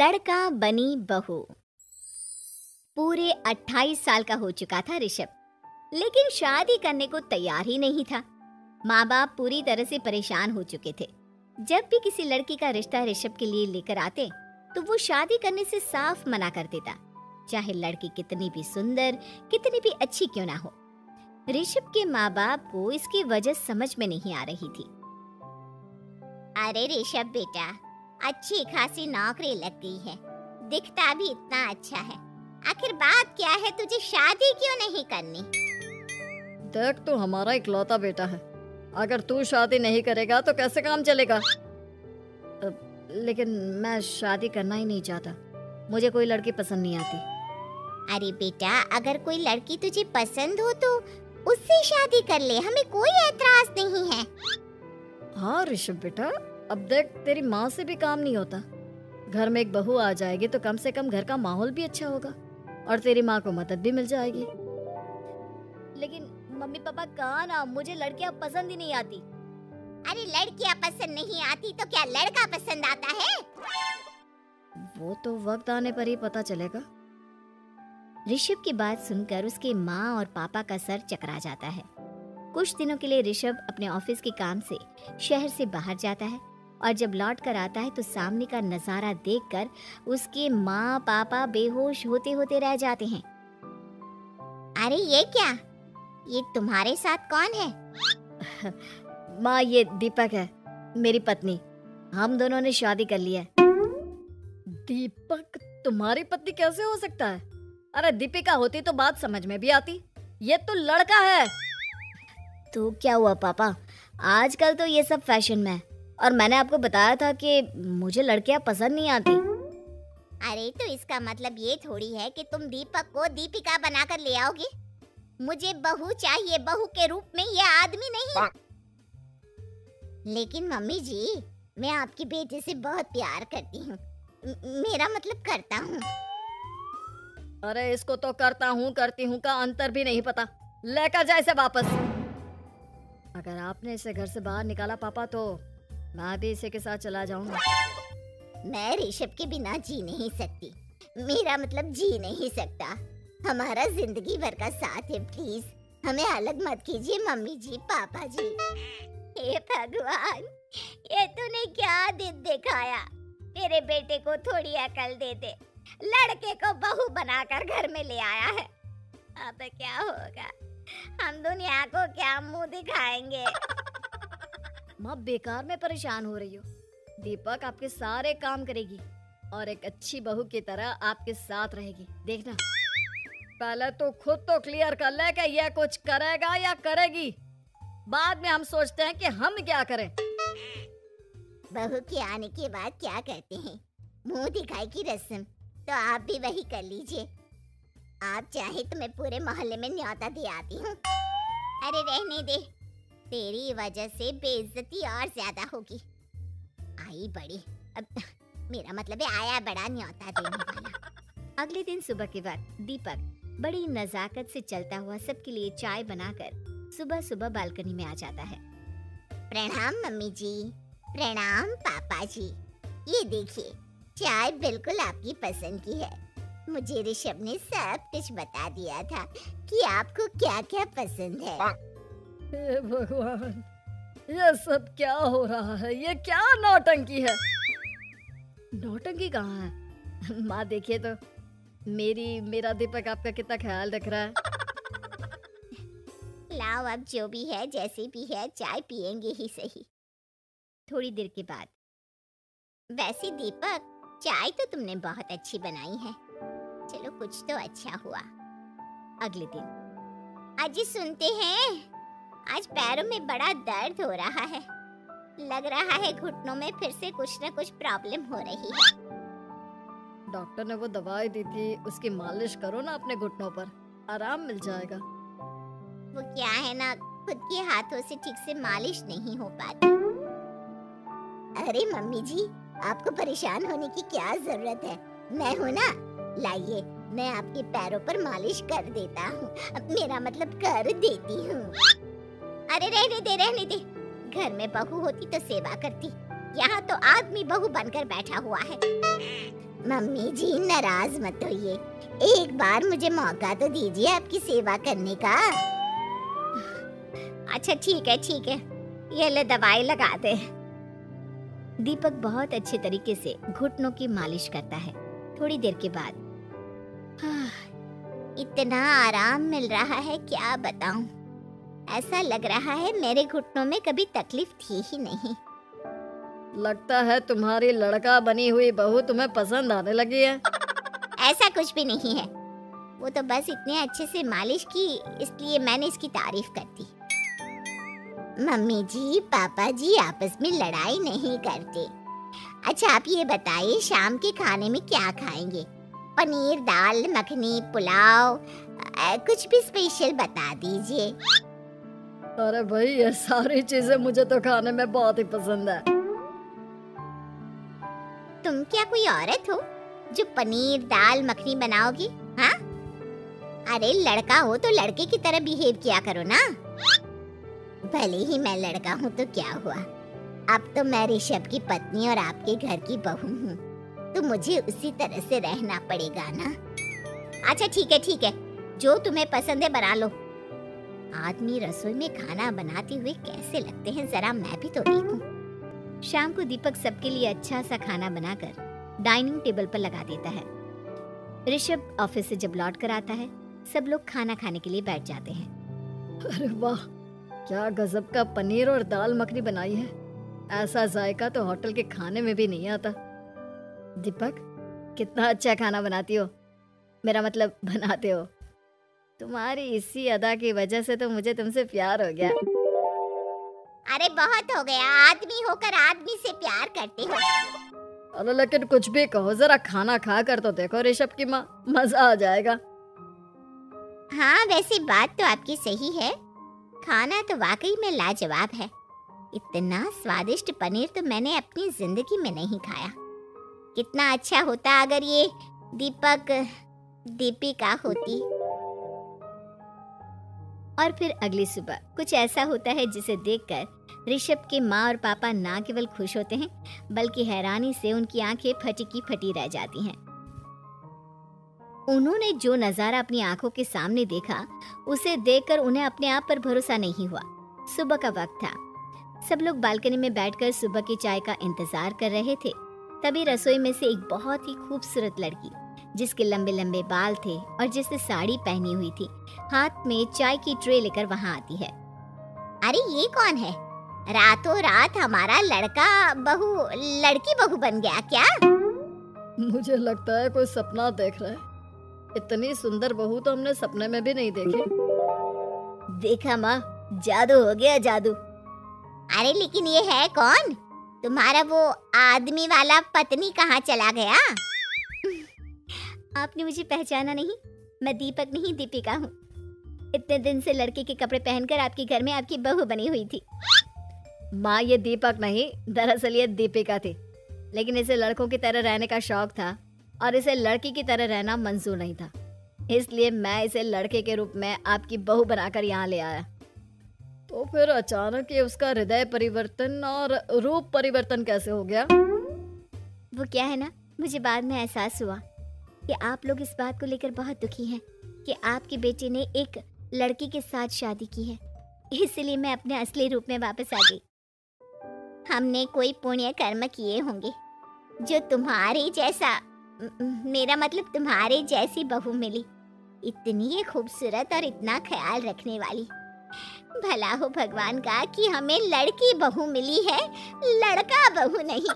लड़का बनी बहू। पूरे 28 साल का हो चुका था ऋषभ, लेकिन शादी करने को तैयार ही नहीं था। माँ बाप पूरी तरह से परेशान हो चुके थे। जब भी किसी लड़की का रिश्ता ऋषभ के लिए लेकर आते तो वो शादी करने से साफ मना कर देता, चाहे लड़की कितनी भी सुंदर, कितनी भी अच्छी क्यों ना हो। ऋषभ के माँ बाप को इसकी वजह समझ में नहीं आ रही थी। अरे ऋषभ बेटा, अच्छी खासी नौकरी लग गई है, दिखता भी इतना अच्छा है, आखिर बात क्या है, तुझे शादी क्यों नहीं करनी? देख, तू हमारा इकलौता बेटा है, अगर तू शादी नहीं करेगा तो कैसे काम चलेगा? लेकिन मैं शादी करना ही नहीं चाहता, मुझे कोई लड़की पसंद नहीं आती। अरे बेटा, अगर कोई लड़की तुझे पसंद हो तो उससे शादी कर ले, हमें कोई एतराज नहीं है। हाँ ऋषभ बेटा, अब देख, तेरी माँ से भी काम नहीं होता। घर में एक बहू आ जाएगी तो कम से कम घर का माहौल भी अच्छा होगा और तेरी माँ को मदद भी मिल जाएगी। लेकिन मम्मी पापा कहाँ ना, मुझे लड़कियाँ पसंद ही नहीं आती। अरे लड़कियाँ पसंद नहीं आती तो क्या लड़का पसंद आता है? वो तो वक्त आने पर ही पता चलेगा। ऋषभ की बात सुनकर उसके माँ और पापा का सर चकरा जाता है। कुछ दिनों के लिए ऋषभ अपने ऑफिस के काम से शहर से बाहर जाता है और जब लौट कर आता है तो सामने का नजारा देखकर उसके माँ पापा बेहोश होते होते रह जाते हैं। अरे ये क्या, ये तुम्हारे साथ कौन है? माँ, ये दीपक है, मेरी पत्नी। हम दोनों ने शादी कर लिया है। दीपक तुम्हारी पत्नी कैसे हो सकता है? अरे दीपिका होती तो बात समझ में भी आती, ये तो लड़का है। तो क्या हुआ पापा, आजकल तो ये सब फैशन में है और मैंने आपको बताया था कि मुझे लड़कियां पसंद नहीं आती। अरे तो इसका मतलब ये थोड़ी है कि तुम दीपक को दीपिका बनाकर ले आओगे। मुझे बहू चाहिए, बहू के रूप में, ये आदमी नहीं। लेकिन मम्मी जी, मैं आपकी बेटे से बहुत प्यार करती हूँ, मेरा मतलब करता हूँ। अरे इसको तो करता हूँ करती हूँ का अंतर भी नहीं पता। लेकर जाए इसे वापस। अगर आपने इसे घर से बाहर निकाला पापा तो मैं भी इसे के साथ चला जाऊंगा। मैं ऋषभ के बिना जी नहीं सकती, मेरा मतलब जी नहीं सकता। हमारा जिंदगी भर का साथ है, प्लीज हमें अलग मत कीजिए मम्मी जी, पापा जी। हे भगवान, ये तूने क्या दिन दिखाया? तेरे बेटे को थोड़ी अकल दे दे, लड़के को बहू बनाकर घर में ले आया है। अब क्या होगा, हम दुनिया को क्या मुंह दिखाएंगे? माँ, बेकार में परेशान हो रही हो। दीपक आपके सारे काम करेगी और एक अच्छी बहू की तरह आपके साथ रहेगी, देखना। पहले तो खुद तो क्लियर कर ले कि यह कुछ करेगा या करेगी, बाद में हम सोचते हैं कि हम क्या करें। बहू के आने के बाद क्या कहते हैं, मुंह दिखाई की रस्म, तो आप भी वही कर लीजिए। आप चाहे तो मैं पूरे मोहल्ले में न्योता दे आती हूँ। अरे रहने दे, तेरी वजह से बेइज्जती और ज्यादा होगी। आई बड़ी, अब मेरा मतलब है आया बड़ा न्योता देने वाला। अगले दिन सुबह के वक्त दीपक बड़ी नजाकत से चलता हुआ सबके लिए चाय बनाकर सुबह सुबह बालकनी में आ जाता है। प्रणाम मम्मी जी, प्रणाम पापा जी। ये देखिए, चाय बिल्कुल आपकी पसंद की है। मुझे ऋषभ ने सब कुछ बता दिया था कि आपको क्या क्या पसंद है। हे भगवान, ये सब क्या हो रहा है? ये क्या नौटंकी है? नौटंकी कहाँ है? माँ देखिए तो, मेरा दीपक आपका कितना ख्याल रख रहा है। लाओ, अब जो भी है, जैसे भी है, चाय पियेंगे ही सही। थोड़ी देर के बाद, वैसे दीपक, चाय तो तुमने बहुत अच्छी बनाई है, चलो कुछ तो अच्छा हुआ। अगले दिन, अजी सुनते हैं, आज पैरों में बड़ा दर्द हो रहा है, लग रहा है घुटनों में फिर से कुछ न कुछ प्रॉब्लम हो रही है। डॉक्टर ने वो दवाई दी थी, उसकी मालिश करो ना अपने घुटनों पर, आराम मिल जाएगा। वो क्या है ना, खुद के हाथों से ठीक से मालिश नहीं हो पाती। अरे मम्मी जी, आपको परेशान होने की क्या जरूरत है, मैं हूँ ना, लाइए मैं आपके पैरों पर मालिश कर देता हूँ, मेरा मतलब कर देती हूँ। अरे रहने दे, घर में बहू होती तो सेवा करती, यहाँ तो आदमी बहू बनकर बैठा हुआ है। मम्मी जी नाराज मत होइए, एक बार मुझे मौका तो दीजिए आपकी सेवा करने का। अच्छा ठीक है, ये ले दवाई लगा दे। दीपक बहुत अच्छे तरीके से घुटनों की मालिश करता है। थोड़ी देर के बाद इतना आराम मिल रहा है क्या बताऊं, ऐसा लग रहा है मेरे घुटनों में कभी तकलीफ थी ही नहीं। लगता है तुम्हारी लड़का बनी हुई बहू तुम्हें पसंद आने लगी है। ऐसा कुछ भी नहीं है, वो तो बस इतने अच्छे से मालिश की इसलिए मैंने इसकी तारीफ कर दी। मम्मी जी पापा जी आपस में लड़ाई नहीं करते। अच्छा आप ये बताइए शाम के खाने में क्या खाएंगे? पनीर, दाल मखनी, पुलाव, कुछ भी स्पेशल बता दीजिए। अरे भाई ये सारी चीजें मुझे तो खाने में बहुत ही पसंद है। तुम क्या कोई औरत हो जो पनीर दाल मखनी बनाओगी? हाँ, अरे लड़का हो तो लड़के की तरह बिहेव किया करो ना। भले ही मैं लड़का हूँ तो क्या हुआ, अब तो मैं ऋषभ की पत्नी और आपके घर की बहू हूँ, तो मुझे उसी तरह से रहना पड़ेगा ना। अच्छा ठीक है, जो तुम्हें पसंद है बना लो। आदमी रसोई में खाना बनाते हुए कैसे लगते हैं, जरा मैं भी तो देखूं। शाम को दीपक सबके लिए अच्छा सा खाना बनाकर डाइनिंग टेबल पर लगा देता है। ऋषभ ऑफिस से जब लौट कर आता है, सब लोग खाना खाने के लिए बैठ जाते हैं। अरे वाह, क्या गजब का पनीर और दाल मखनी बनाई है। ऐसा जायका तो होटल के खाने में भी नहीं आता। दीपक, कितना अच्छा खाना बनाती हो, मेरा मतलब बनाते हो। तुम्हारी इसी अदा की वजह से तो मुझे तुमसे प्यार हो गया। अरे बहुत हो गया, आदमी होकर आदमी से प्यार करते हो। अरे लेकिन कुछ भी कहो, जरा खाना खा कर तो देखो ऋषभ की माँ, मजा आ जाएगा। हाँ वैसे बात तो आपकी सही है, खाना तो वाकई में लाजवाब है। इतना स्वादिष्ट पनीर तो मैंने अपनी जिंदगी में नहीं खाया। कितना अच्छा होता अगर ये दीपक दीपिका होती। और फिर अगली सुबह कुछ ऐसा होता है जिसे देखकर ऋषभ के माँ और पापा ना केवल खुश होते हैं बल्कि हैरानी से उनकी आंखें फटी की फटी रह जाती हैं। उन्होंने जो नजारा अपनी आंखों के सामने देखा उसे देखकर उन्हें अपने आप पर भरोसा नहीं हुआ। सुबह का वक्त था, सब लोग बालकनी में बैठकर सुबह की चाय का इंतजार कर रहे थे। तभी रसोई में से एक बहुत ही खूबसूरत लड़की जिसके लंबे लंबे बाल थे और जिसने साड़ी पहनी हुई थी, हाथ में चाय की ट्रे लेकर वहां आती है। अरे ये कौन है? रातों रात हमारा लड़की बहू बन गया क्या? मुझे लगता है कोई सपना देख रहा है। इतनी सुंदर बहू तो हमने सपने में भी नहीं देखी। देखा माँ, जादू हो गया जादू। अरे लेकिन ये है कौन? तुम्हारा वो आदमी वाला पत्नी कहाँ चला गया? आपने मुझे पहचाना नहीं? मैं दीपक नहीं दीपिका हूँ। इतने दिन से लड़के के कपड़े पहनकर आपके घर में आपकी बहू बनी हुई थी। माँ ये दीपक नहीं, दरअसल ये दीपिका थी, लेकिन इसे लड़कों की तरह रहने का शौक था और इसे लड़की की तरह रहना मंजूर नहीं था, इसलिए मैं इसे लड़के के रूप में आपकी बहू बनाकर यहाँ ले आया। तो फिर अचानक ये उसका हृदय परिवर्तन और रूप परिवर्तन कैसे हो गया? वो क्या है ना, मुझे बाद में एहसास हुआ कि आप लोग इस बात को लेकर बहुत दुखी हैं कि आपके बेटे ने एक लड़की के साथ शादी की है, इसलिए मैं अपने असली रूप में वापस आ गई। हमने कोई पुण्य कर्म किए होंगे जो तुम्हारे जैसा, मेरा मतलब तुम्हारे जैसी बहू मिली, इतनी खूबसूरत और इतना ख्याल रखने वाली। भला हो भगवान का कि हमें लड़की बहू मिली है, लड़का बहू नहीं।